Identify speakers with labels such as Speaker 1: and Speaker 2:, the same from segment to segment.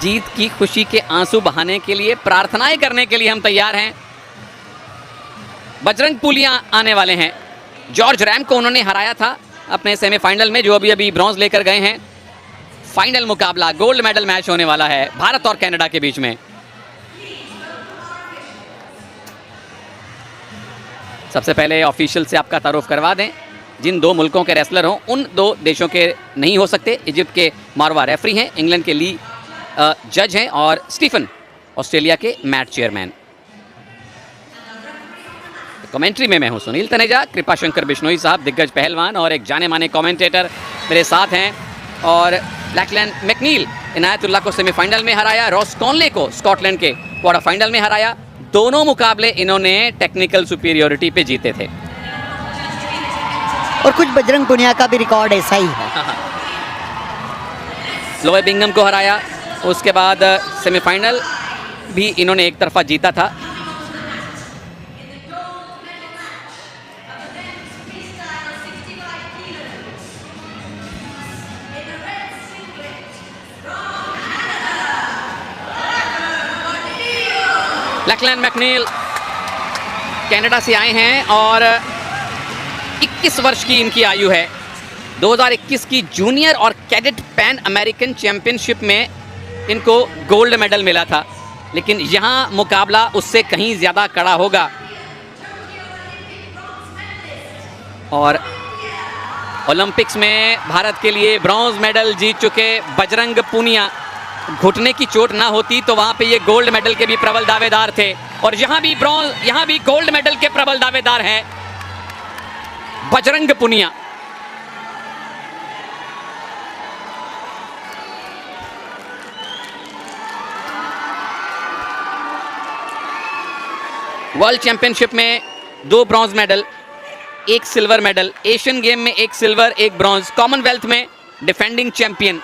Speaker 1: जीत की खुशी के आंसू बहाने के लिए, प्रार्थनाएं करने के लिए हम तैयार हैं। बजरंग पुनिया आने वाले हैं। जॉर्ज रैम को उन्होंने हराया था अपने सेमीफाइनल में, जो अभी ब्रॉन्ज लेकर गए हैं। फाइनल मुकाबला, गोल्ड मेडल मैच होने वाला है भारत और कनाडा के बीच में। सबसे पहले ऑफिशियल से आपका तारुफ करवा दें। जिन दो मुल्कों के रेसलर हों उन दो देशों के नहीं हो सकते। इजिप्ट के मारवा रेफरी हैं, इंग्लैंड के ली जज हैं और स्टीफन ऑस्ट्रेलिया के मैट चेयरमैन। कमेंट्री में मैं हूं सुनील तनेजा, कृपा शंकर बिश्नोई साहब दिग्गज पहलवान और एक जाने माने कमेंटेटर मेरे साथ हैं। और लैकलैंड मैकनील इनायतुल्लाह को सेमीफाइनल में हराया, रॉस कॉनले को स्कॉटलैंड के क्वार्टर फाइनल में हराया। दोनों मुकाबले इन्होंने टेक्निकल सुपीरियोरिटी पे जीते थे।
Speaker 2: और कुछ बजरंग पुनिया का भी रिकॉर्ड ऐसा ही है।
Speaker 1: लोए बिंगम को हराया, उसके बाद सेमीफाइनल भी इन्होंने एक तरफा जीता था। लैकलैंड मैकनील कनाडा से आए हैं और 21 वर्ष की इनकी आयु है। 2021 की जूनियर और कैडेट पैन अमेरिकन चैंपियनशिप में इनको गोल्ड मेडल मिला था, लेकिन यहाँ मुकाबला उससे कहीं ज़्यादा कड़ा होगा। और ओलंपिक्स में भारत के लिए ब्रॉन्ज मेडल जीत चुके बजरंग पुनिया, घुटने की चोट ना होती तो वहाँ पे ये गोल्ड मेडल के भी प्रबल दावेदार थे। और यहाँ भी गोल्ड मेडल के प्रबल दावेदार हैं बजरंग पुनिया। वर्ल्ड चैंपियनशिप में 2 bronze medal, 1 silver medal, Asian game में 1 सिल्वर 1 ब्रॉन्ज, कॉमनवेल्थ में डिफेंडिंग चैंपियन।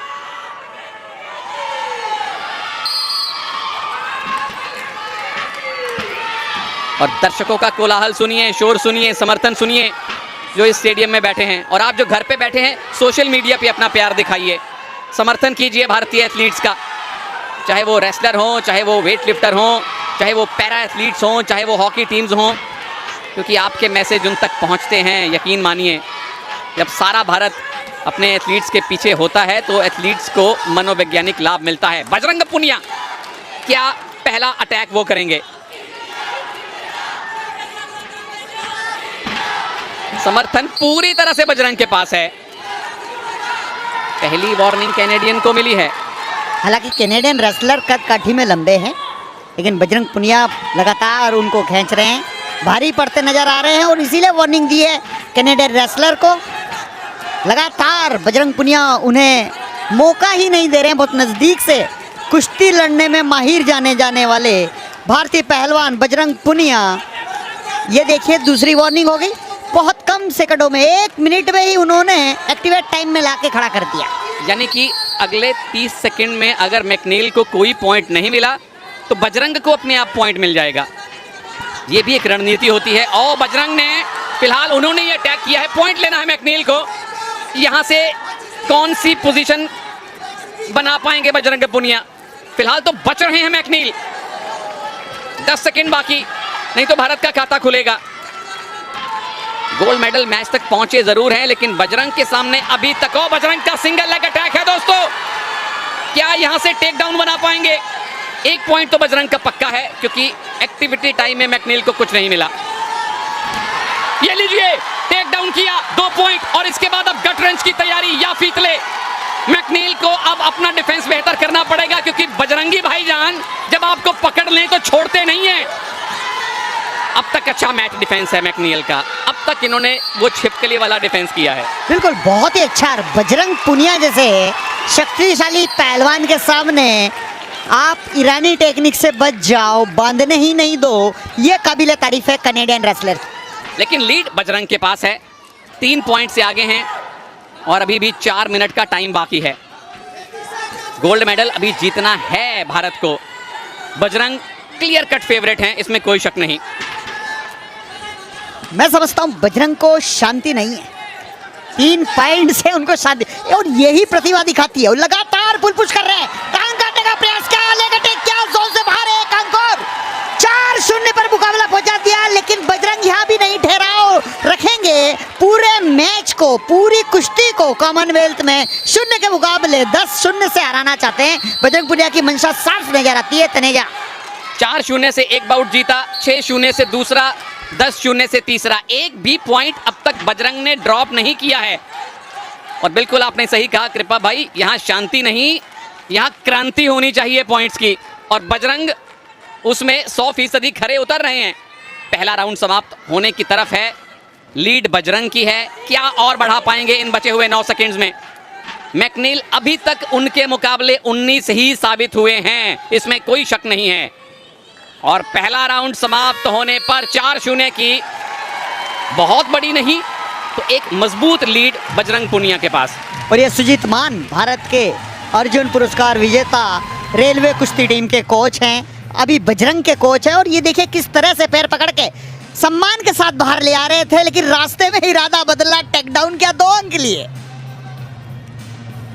Speaker 1: और दर्शकों का कोलाहल सुनिए, शोर सुनिए, समर्थन सुनिए जो इस स्टेडियम में बैठे हैं। और आप जो घर पे बैठे हैं, सोशल मीडिया पे अपना प्यार दिखाइए, समर्थन कीजिए भारतीय एथलीट्स का, चाहे वो रेसलर हों, चाहे वो वेट लिफ्टर हों, चाहे वो पैरा एथलीट्स हों, चाहे वो हॉकी टीम्स हों, क्योंकि आपके मैसेज उन तक पहुंचते हैं। यकीन मानिए, जब सारा भारत अपने एथलीट्स के पीछे होता है तो एथलीट्स को मनोवैज्ञानिक लाभ मिलता है। बजरंग पुनिया, क्या पहला अटैक वो करेंगे? समर्थन पूरी तरह से बजरंग के पास है। पहली वार्निंग कैनेडियन को मिली है।
Speaker 2: हालांकि कैनेडियन रेसलर कद काठी में लंबे हैं, लेकिन बजरंग पुनिया लगातार उनको खींच रहे हैं, भारी पड़ते नजर आ रहे हैं और इसीलिए वार्निंग दी है कैनेडियन रेसलर को। लगातार बजरंग पुनिया उन्हें मौका ही नहीं दे रहे हैं। बहुत नज़दीक से कुश्ती लड़ने में माहिर जाने वाले भारतीय पहलवान बजरंग पुनिया। ये देखिए, दूसरी वार्निंग हो गई। बहुत कम सेकंडों में, 1 मिनट में ही उन्होंने एक्टिवेट टाइम में लाके खड़ा कर दिया।
Speaker 1: यानी कि अगले 30 सेकंड में अगर मैकनील को कोई पॉइंट नहीं मिला तो बजरंग को अपने आप पॉइंट मिल जाएगा। ये भी एक रणनीति होती है। और बजरंग ने फिलहाल उन्होंने ये अटैक किया है, पॉइंट लेना है मैकनील को। यहाँ से कौन सी पोजीशन बना पाएंगे बजरंग पुनिया? फिलहाल तो बच रहे हैं मैकनील। 10 सेकंड बाकी, नहीं तो भारत का खाता खुलेगा। गोल्ड मेडल मैच तक पहुंचे जरूर हैं, लेकिन बजरंग के सामने अभी तक बजरंग का सिंगल लेग अटैक है दोस्तों। क्या यहां से टेक डाउन बना पाएंगे? 1 पॉइंट तो बजरंग का पक्का है, क्योंकि एक्टिविटी टाइम में मैकनील को कुछ नहीं मिला। ये लीजिए, टेक डाउन किया, 2 पॉइंट। और इसके बाद अब गट रेंज की तैयारी या फीतले। मैकनील को अब अपना डिफेंस बेहतर करना पड़ेगा, क्योंकि बजरंगी भाईजान जब आपको पकड़ लें तो छोड़ते नहीं है। अब तक अच्छा मैच डिफेंस है मैकनील का, अब तक इन्होंने वो छिपकली वाला डिफेंस किया है।
Speaker 2: बिल्कुल, बहुत ही अच्छा। बजरंग पुनिया जैसे शक्तिशाली पहलवान के सामने आप ईरानी टेक्निक से बच जाओ, बांधने ही नहीं दो, ये काबिल तारीफ है कैनेडियन रेसलर।
Speaker 1: लेकिन लीड बजरंग के पास है, 3 पॉइंट से आगे हैं और अभी भी 4 मिनट का टाइम बाकी है। गोल्ड मेडल अभी जीतना है भारत को। बजरंग क्लियर कट फेवरेट हैं, इसमें कोई शक नहीं।
Speaker 2: मैं समझता हूं बजरंग को शांति नहीं है, 3 पॉइंट से उनको शांति, और यही प्रतिभा दिखाती है। लगातार पुल पुश कर रहे हैं, टांग काटने का प्रयास पूरे मैच को, पूरी कुश्ती को कॉमनवेल्थ में 0 के मुकाबले 10-0 से हराना चाहते हैं। बजरंग पुनिया की मंशा साफ नजर आती है। तनेजा
Speaker 1: 4-0 से एक बाउट जीता, 6-0 से दूसरा, 10-0 से तीसरा। एक भी पॉइंट अब तक बजरंग ने ड्रॉप नहीं किया है। और बिल्कुल आपने सही कहा कृपा भाई, यहाँ शांति नहीं, यहाँ क्रांति होनी चाहिए पॉइंट्स की। और बजरंग उसमें 100% खरे उतर रहे हैं। पहला राउंड समाप्त होने की तरफ है, लीड बजरंग की है। क्या और बढ़ा पाएंगे इन बचे हुए 9 सेकंड्स में? मैकनील अभी तक उनके मुकाबले 19 ही साबित हुए हैं, इसमें कोई शक नहीं है। और पहला राउंड समाप्त होने पर 4-0 की बहुत बड़ी नहीं तो एक मजबूत लीड बजरंग पुनिया के पास।
Speaker 2: और ये सुजीत मान भारत के अर्जुन पुरस्कार विजेता रेलवे कुश्ती टीम के कोच हैं, अभी बजरंग के कोच हैं। और ये देखिए किस तरह से पैर पकड़ के सम्मान के साथ बाहर ले आ रहे थे, लेकिन रास्ते में इरादा बदला, टेक डाउन किया 2 अंक लिए।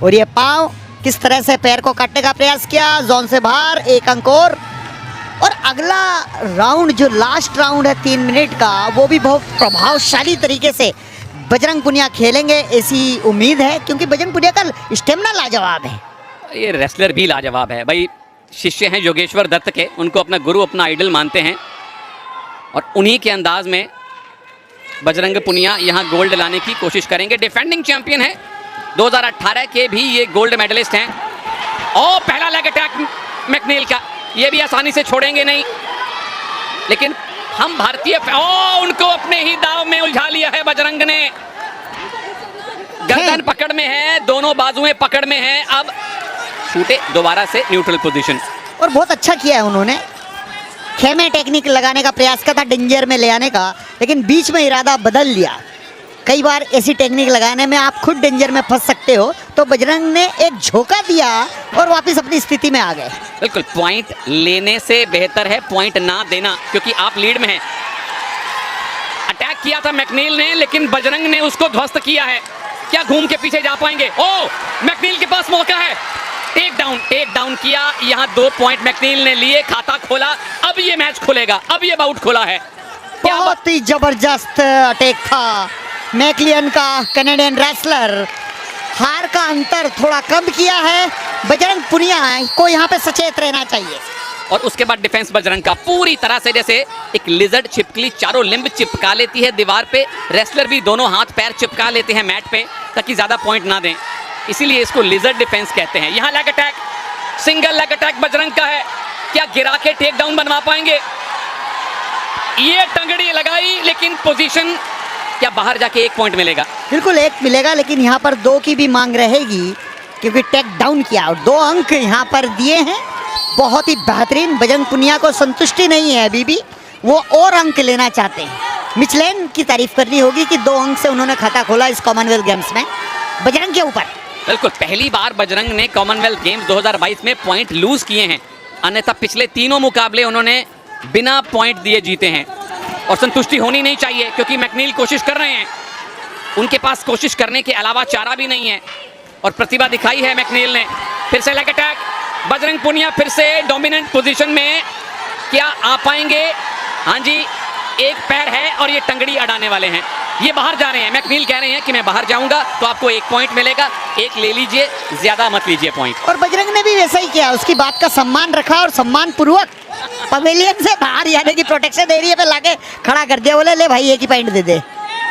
Speaker 2: और ये पांव किस तरह से पैर को काटने का प्रयास किया, जोन से बाहर 1 अंक और अगला राउंड जो लास्ट राउंड है 3 मिनट का, वो भी बहुत प्रभावशाली तरीके से बजरंग पुनिया खेलेंगे ऐसी उम्मीद है, क्योंकि बजरंग पुनिया का स्टेमिना लाजवाब है।
Speaker 1: ये रेसलर भी लाजवाब है भाई। शिष्य हैं योगेश्वर दत्त के, उनको अपना गुरु, अपना आइडल मानते हैं। और उन्हीं के अंदाज में बजरंग पुनिया यहाँ गोल्ड लाने की कोशिश करेंगे। डिफेंडिंग चैंपियन है, 2018 के भी ये गोल्ड मेडलिस्ट हैं। और पहला लेग अटैक मैकनील का, ये भी आसानी से छोड़ेंगे नहीं। लेकिन हम भारतीय उनको अपने ही दाव में उलझा लिया है बजरंग ने। गर्दन पकड़ में है, दोनों बाजुएं पकड़ में है। अब छूटे दोबारा से न्यूट्रल पोजीशन।
Speaker 2: और बहुत अच्छा किया है उन्होंने, खेमे टेक्निक लगाने का प्रयास किया था डेंजर में ले आने का, लेकिन बीच में इरादा बदल लिया। कई बार ऐसी टेक्निक लगाने में आप खुद डेंजर में फंस सकते हो, तो बजरंग ने एक झोंका दिया और वापस अपनी स्थिति में आ गए।
Speaker 1: बिल्कुल, पॉइंट लेने से बेहतर है पॉइंट ना देना, क्योंकि आप लीड में हैं। अटैक किया था मैकनील ने, लेकिन बजरंग ने उसको ध्वस्त किया है। क्या घूम के पीछे जा पाएंगे? मैकनील के पास मौका है। टेक डाउन किया। यहाँ 2 पॉइंट मैकनील ने लिए, खाता खोला। अब ये मैच खुलेगा, अब ये बाउट खुला है।
Speaker 2: बहुत ही जबरदस्त अटैक था मैकलियन का। कनाडियन रेसलर हार का अंतर थोड़ा कम किया है। बजरंग पुनिया को यहाँ पे सचेत रहना चाहिए।
Speaker 1: और उसके बाद डिफेंस बजरंग का पूरी तरह से, जैसे एक लिजर्ड छिपकली चारों लिंब चिपका लेती है दीवार पे, रेसलर भी दोनों हाथ पैर चिपका लेते हैं मैट पे ताकि ज्यादा पॉइंट ना दें। इसीलिए इसको लिजर्ड डिफेंस कहते हैं। यहाँ leg attack, single leg attack Bajrang का है। क्या गिरा के टेक डाउन बनवा पाएंगे? ये टंगड़ी लगाई, लेकिन पोजीशन, क्या बाहर जाके 1 पॉइंट मिलेगा?
Speaker 2: बिल्कुल 1 मिलेगा, लेकिन यहाँ पर 2 की भी मांग रहेगी, क्योंकि टेक डाउन किया और 2 अंक यहाँ पर दिए हैं। बहुत ही बेहतरीन। बजरंग पुनिया को संतुष्टि नहीं है अभी भी, वो और अंक लेना चाहते हैं। मिचलेन की तारीफ करनी होगी कि 2 अंक से उन्होंने खाता खोला इस कॉमनवेल्थ गेम्स में बजरंग के ऊपर।
Speaker 1: बिल्कुल, पहली बार बजरंग ने कॉमनवेल्थ गेम्स 2022 में पॉइंट लूज किए हैं, अन्यथा पिछले तीनों मुकाबले उन्होंने बिना पॉइंट दिए जीते हैं। और संतुष्टि होनी नहीं चाहिए, क्योंकि मैकनील कोशिश कर रहे हैं, उनके पास कोशिश करने के अलावा चारा भी नहीं है। और प्रतिभा दिखाई है मैकनील ने। फिर से लेग अटैक, बजरंग पुनिया फिर से डोमिनेंट पोजीशन में, क्या आ पाएंगे? हाँ जी, एक पैर है और ये टंगड़ी अड़ाने वाले हैं। ये बाहर जा रहे हैं। मैकनील कह रहे हैं कि मैं बाहर जाऊंगा तो आपको 1 पॉइंट मिलेगा, 1 ले लीजिए, ज्यादा मत लीजिए पॉइंट।
Speaker 2: और बजरंग ने भी वैसा ही किया, उसकी बात का सम्मान रखा और सम्मान पूर्वक पवेलियन से बाहर यानी कि प्रोटेक्शन एरिया पे लाके खड़ा कर दिया। बोले ले भाई 1 ही पॉइंट दे दे,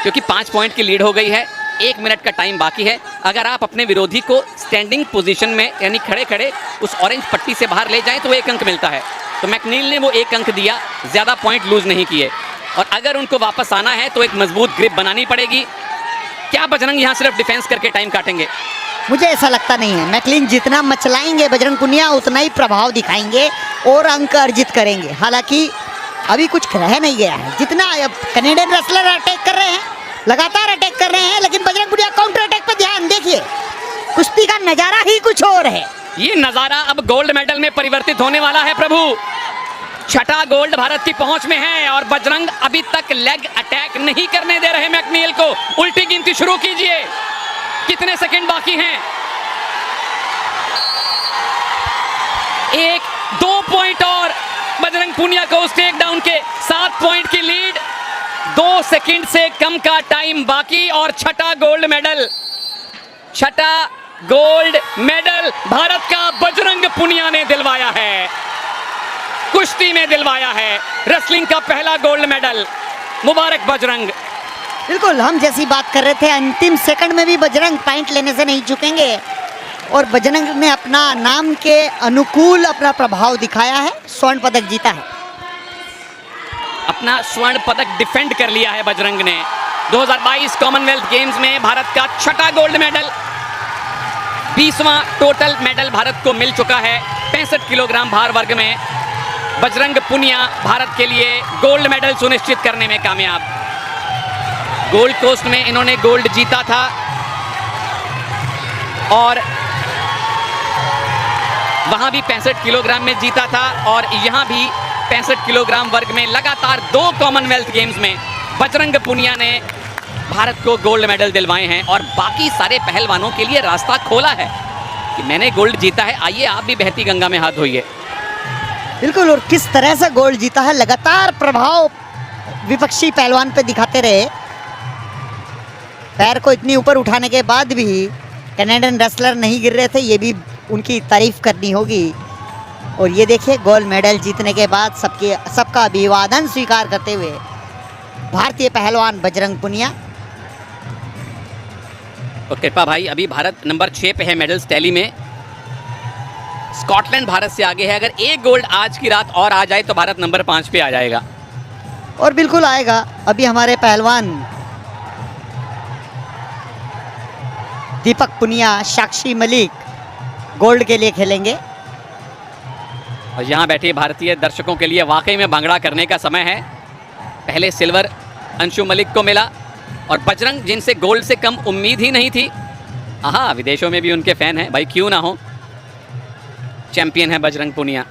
Speaker 1: क्योंकि 5 पॉइंट की लीड हो गई है। 1 मिनट का टाइम बाकी है। अगर आप अपने विरोधी को स्टैंडिंग पोजीशन में यानी खड़े खड़े उस ऑरेंज पट्टी से बाहर ले जाएं तो 1 अंक मिलता है। तो मैकनील ने वो 1 अंक दिया, ज़्यादा पॉइंट लूज नहीं किए। और अगर उनको वापस आना है तो एक मजबूत ग्रिप बनानी पड़ेगी। क्या बजरंग यहाँ सिर्फ डिफेंस करके टाइम काटेंगे?
Speaker 2: मुझे ऐसा लगता नहीं है। मैकलिन जितना मचलाएंगे बजरंग पुनिया उतना ही प्रभाव दिखाएंगे और अंक अर्जित करेंगे। हालांकि अभी कुछ रह नहीं गया है। जितना अब कनेडियन रेसलर अटैक कर रहे हैं, लगातार अटैक कर रहे हैं, लेकिन बजरंग पुनिया काउंटर अटैक पर ध्यान देखिए। कुश्ती का नजारा ही कुछ और है।
Speaker 1: ये नजारा अब गोल्ड मेडल में परिवर्तित होने वाला है प्रभु। 6ठा गोल्ड भारत की पहुंच में है और बजरंग अभी तक लेग अटैक नहीं करने दे रहे मैकनील को। उल्टी गिनती शुरू कीजिए, कितने सेकंड बाकी हैं? 1-2 पॉइंट और बजरंग पुनिया को उस टेक डाउन के 7 पॉइंट की लीड। 2 सेकंड से कम का टाइम बाकी और छठा गोल्ड मेडल भारत का बजरंग पुनिया ने दिलवाया है, कुश्ती में दिलवाया है, रेसलिंग का पहला गोल्ड मेडल। मुबारक बजरंग।
Speaker 2: बिल्कुल, हम जैसी बात कर रहे थे, अंतिम सेकंड में भी बजरंग पॉइंट लेने से नहीं चुकेंगे और बजरंग ने अपना नाम के अनुकूल अपना प्रभाव दिखाया है, स्वर्ण पदक जीता है।
Speaker 1: अपना स्वर्ण पदक डिफेंड कर लिया है बजरंग ने। 2022 कॉमनवेल्थ गेम्स में भारत का छठा गोल्ड मेडल, 20वां टोटल मेडल भारत को मिल चुका है 65 किलोग्राम भार वर्ग में। बजरंग पुनिया भारत के लिए गोल्ड मेडल सुनिश्चित करने में कामयाब। गोल्ड कोस्ट में इन्होंने गोल्ड जीता था और वहां भी 65 किलोग्राम में जीता था और यहां भी 65 किलोग्राम वर्ग में लगातार 2 कॉमनवेल्थ गेम्स में बजरंग पुनिया ने भारत को गोल्ड मेडल दिलवाए हैं और बाकी सारे पहलवानों के लिए रास्ता खोला है कि मैंने गोल्ड जीता है, आइए आप भी बहती गंगा में हाथ धोइए।
Speaker 2: बिल्कुल, और किस तरह से गोल्ड जीता है, लगातार प्रभाव विपक्षी पहलवान पे दिखाते रहे। पैर को इतनी ऊपर उठाने के बाद भी कनाडियन रेसलर नहीं गिर रहे थे, ये भी उनकी तारीफ करनी होगी। और ये देखिए, गोल्ड मेडल जीतने के बाद सबका अभिवादन स्वीकार करते हुए भारतीय पहलवान बजरंग पुनिया।
Speaker 1: और कृपा भाई, अभी भारत नंबर 6 पे है मेडल्स टैली में। स्कॉटलैंड भारत से आगे है। अगर एक गोल्ड आज की रात और आ जाए तो भारत नंबर 5 पे आ जाएगा।
Speaker 2: और बिल्कुल आएगा। अभी हमारे पहलवान दीपक पुनिया, साक्षी मलिक गोल्ड के लिए खेलेंगे।
Speaker 1: और यहाँ बैठे भारतीय दर्शकों के लिए वाकई में भांगड़ा करने का समय है। पहले सिल्वर अंशु मलिक को मिला और बजरंग, जिनसे गोल्ड से कम उम्मीद ही नहीं थी। हाँ, विदेशों में भी उनके फैन हैं भाई, क्यों ना हो। चैंपियन है बजरंग पुनिया।